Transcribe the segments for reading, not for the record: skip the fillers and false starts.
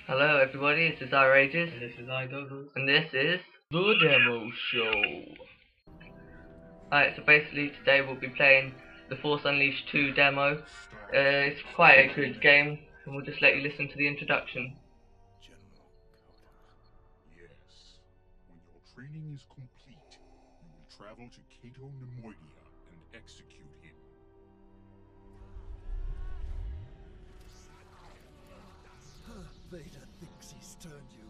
Hello everybody, this is iiRaGeZ, And this is iiDouglas. and this is the demo show. Alright, so basically today we'll be playing the Force Unleashed 2 demo. It's quite a good game, and we'll just let you listen to the introduction. General Coda. Yes. When your training is complete, you will travel to Cato Nemoidia and execute him. Vader thinks he's turned you,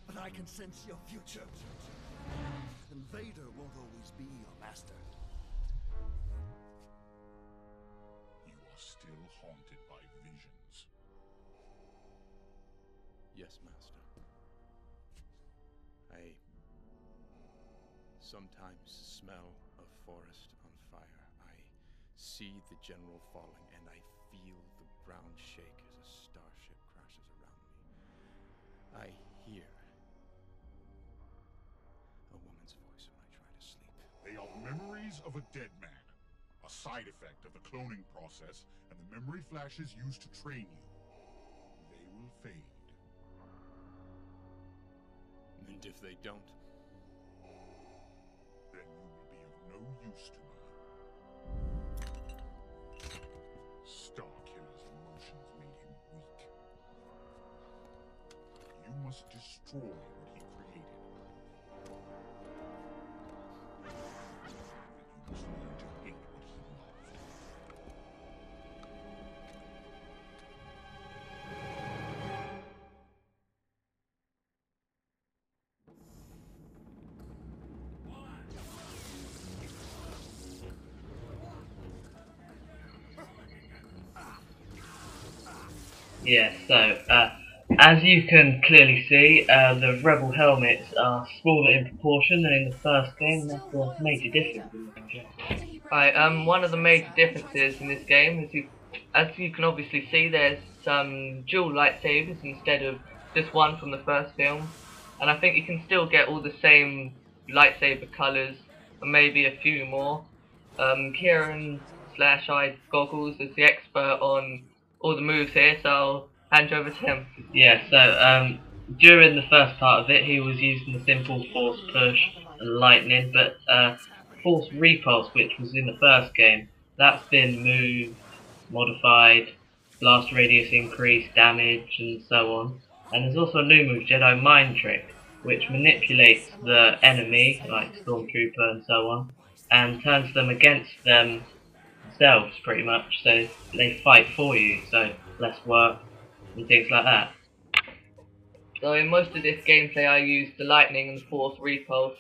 but I can sense your future. And Vader won't always be your master. You are still haunted by visions. Yes, Master. I sometimes smell a forest on fire. I see the general falling, and I feel the ground shake as a starship crashes around me. I hear a woman's voice when I try to sleep. They are memories of a dead man, a side effect of the cloning process and the memory flashes used to train you. They will fade. And if they don't, Then you will be of no use to me. Starkiller's emotions made him weak. You must destroy what he created. And you must learn to hate what he loved. Yeah, so, as you can clearly see, the Rebel helmets are smaller in proportion than in the first game, and that's a major difference in this game. Alright, one of the major differences in this game is as you can obviously see, there's some dual lightsabers instead of just one from the first film, and I think you can still get all the same lightsaber colours, and maybe a few more. Kieran / iiGoggles is the expert on all the moves here, so I'll hand you over to him. Yeah, so during the first part of it, he was using the simple force push and lightning, but force repulse, which was in the first game, that's been moved, modified, blast radius increased, damage, and so on. And there's also a new move, Jedi Mind Trick, which manipulates the enemy, like Stormtrooper and so on, and turns them against themselves, pretty much, so they fight for you, so less work and things like that. So in most of this gameplay I use the lightning and the force repulse.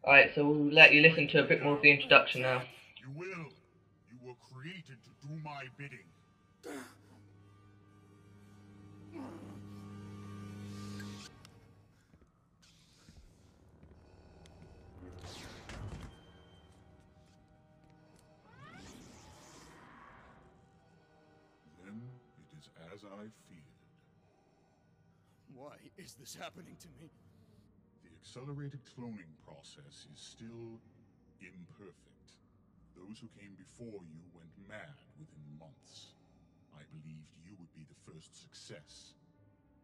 Alright, so we'll let you listen to a bit more of the introduction now. You will. You were created to do my bidding. Then it is as I feared. Why is this happening to me? The accelerated cloning process is still imperfect. Those who came before you went mad within months. I believed you would be the first success,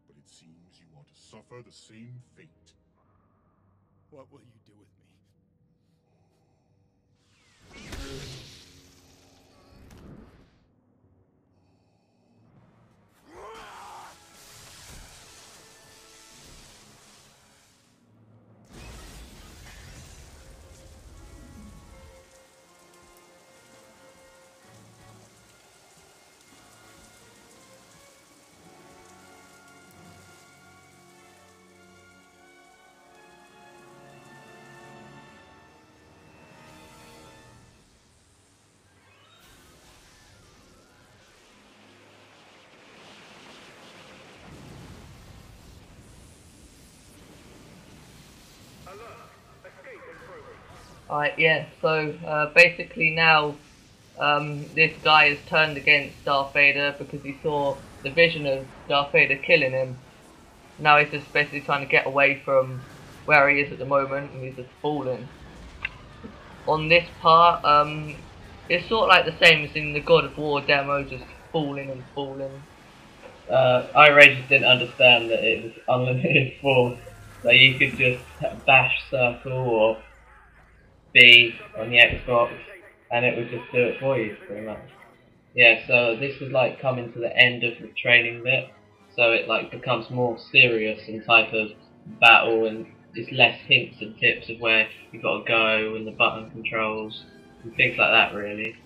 but it seems you are to suffer the same fate. What will you do with me? Alright, yeah, so basically now this guy has turned against Darth Vader because he saw the vision of Darth Vader killing him. Now he's just basically trying to get away from where he is at the moment, and he's just falling. On this part, it's sort of like the same as in the God of War demo, just falling and falling. iiRaGeZ didn't understand that it was unlimited force, so you could just bash circle or B on the Xbox, and it would just do it for you, pretty much. Yeah, so this is like coming to the end of the training bit, so it like becomes more serious and type of battle, and it's less hints and tips of where you got to go and the button controls and things like that, really.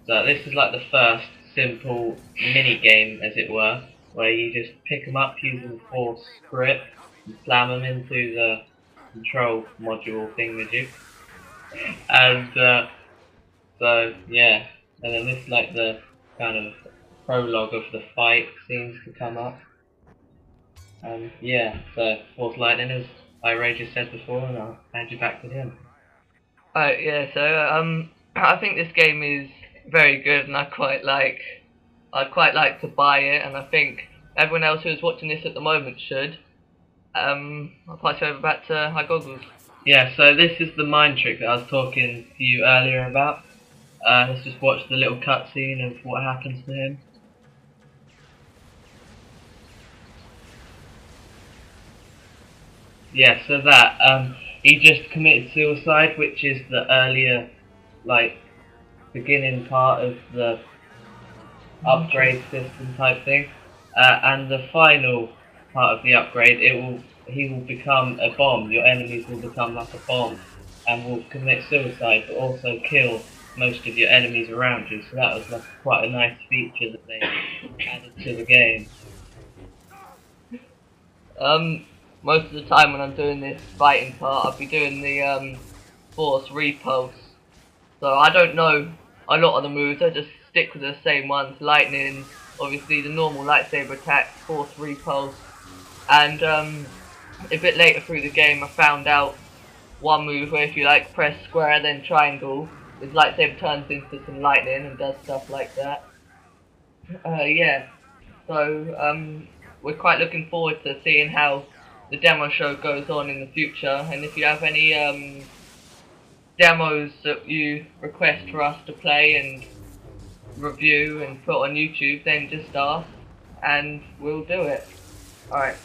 So this is like the first simple mini game, as it were, where you just pick them up using the force grip and slam them into the control module thingamajig, and so yeah, and then this is like the kind of prologue of the fight scenes to come up. Yeah, so Force Lightning, as iiRaGeZ said before, and I'll hand you back to him. Yeah, so I think this game is very good, and I'd quite like to buy it, and I think everyone else who's watching this at the moment should. I'll pass you over back to iiGoggles. Yeah, so this is the mind trick that I was talking to you earlier about. Let's just watch the little cutscene of what happens to him. Yeah, so that, he just committed suicide, which is the earlier, like, beginning part of the upgrade system type thing. And the final part of the upgrade, he will become a bomb. Your enemies will become like a bomb and will commit suicide, but also kill most of your enemies around you. So that was like quite a nice feature that they added to the game. Most of the time when I'm doing this fighting part, I'll be doing the force repulse. So I don't know a lot of the moves, I just stick with the same ones. Lightning, obviously the normal lightsaber attack, force repulse, and a bit later through the game I found out one move where if you like press square then triangle, his lightsaber turns into some lightning and does stuff like that. Yeah, so we're quite looking forward to seeing how the demo show goes on in the future, and if you have any demos that you request for us to play and review and put on YouTube, then just ask and we'll do it. Alright.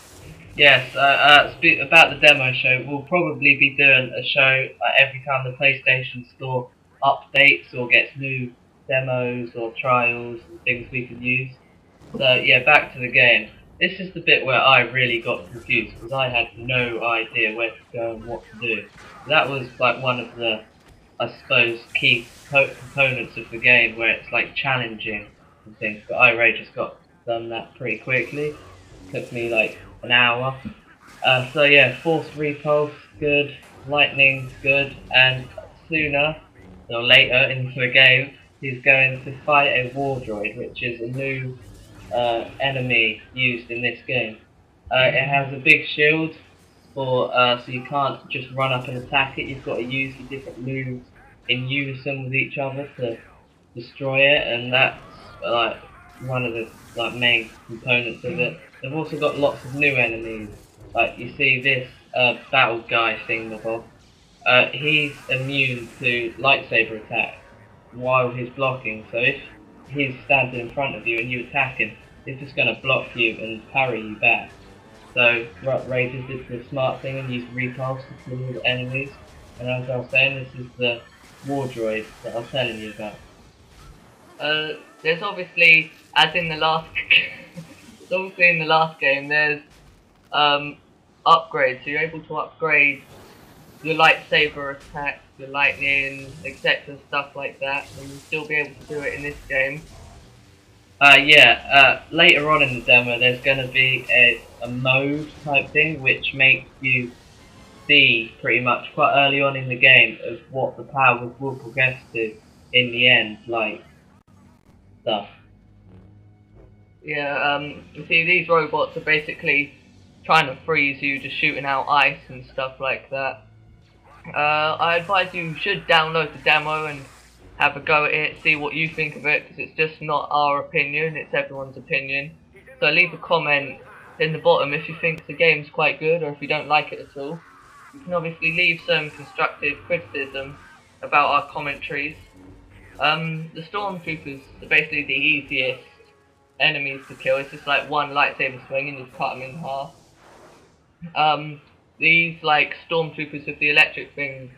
Yes, about the demo show, we'll probably be doing a show every time the PlayStation Store updates or gets new demos or trials and things we can use. So yeah, back to the game. This is the bit where I really got confused because I had no idea where to go and what to do. That was like one of the, I suppose, key components of the game where it's like challenging and things. But iiRaGeZ got done that pretty quickly. Took me like an hour. So yeah, Force Repulse, good. Lightning, good. And sooner or later into the game, he's going to fight a war droid, which is a new enemy used in this game. It has a big shield, so you can't just run up and attack it. You've got to use the different moves in unison with each other to destroy it, and that's like one of the main components of it. They've also got lots of new enemies. Like you see this battle guy thingamabob. He's immune to lightsaber attack while he's blocking. So if he's standing in front of you and you attack him, he's just going to block you and parry you back. So iiRaGeZ did the smart thing and used repulse to kill all the enemies. And as I was saying, this is the war droid that I was telling you about. There's obviously, as in the last, game, there's upgrades. So you're able to upgrade your lightsaber attack, your lightning, etc., stuff like that, and you'll still be able to do it in this game. Later on in the demo there's going to be a mode type thing which makes you see pretty much quite early on in the game of what the powers will progress to in the end, like stuff. Yeah, you see these robots are basically trying to freeze you, just shooting out ice and stuff like that. I advise you should download the demo and have a go at it, see what you think of it, because it's just not our opinion, it's everyone's opinion. So leave a comment in the bottom if you think the game's quite good or if you don't like it at all. You can obviously leave some constructive criticism about our commentaries. The Stormtroopers are basically the easiest enemies to kill. It's just like one lightsaber swing and you cut them in half. These like stormtroopers with the electric things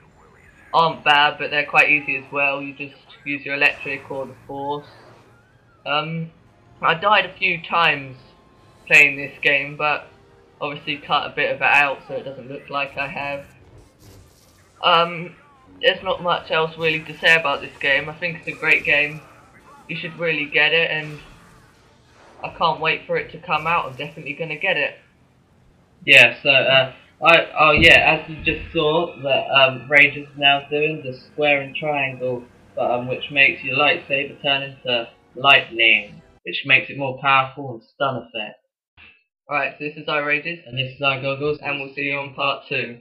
aren't bad, but they're quite easy as well. You just use your electric or the force. I died a few times playing this game, but obviously cut a bit of it out so it doesn't look like I have. There's not much else really to say about this game. I think it's a great game. You should really get it, and I can't wait for it to come out. I'm definitely gonna get it. Yeah, so, as you just saw, that, Rage is now doing the square and triangle button, which makes your lightsaber turn into lightning, which makes it more powerful and stun effect. Alright, so this is iiRaGeZ, And this is iiGoggles, and we'll see you on part 2.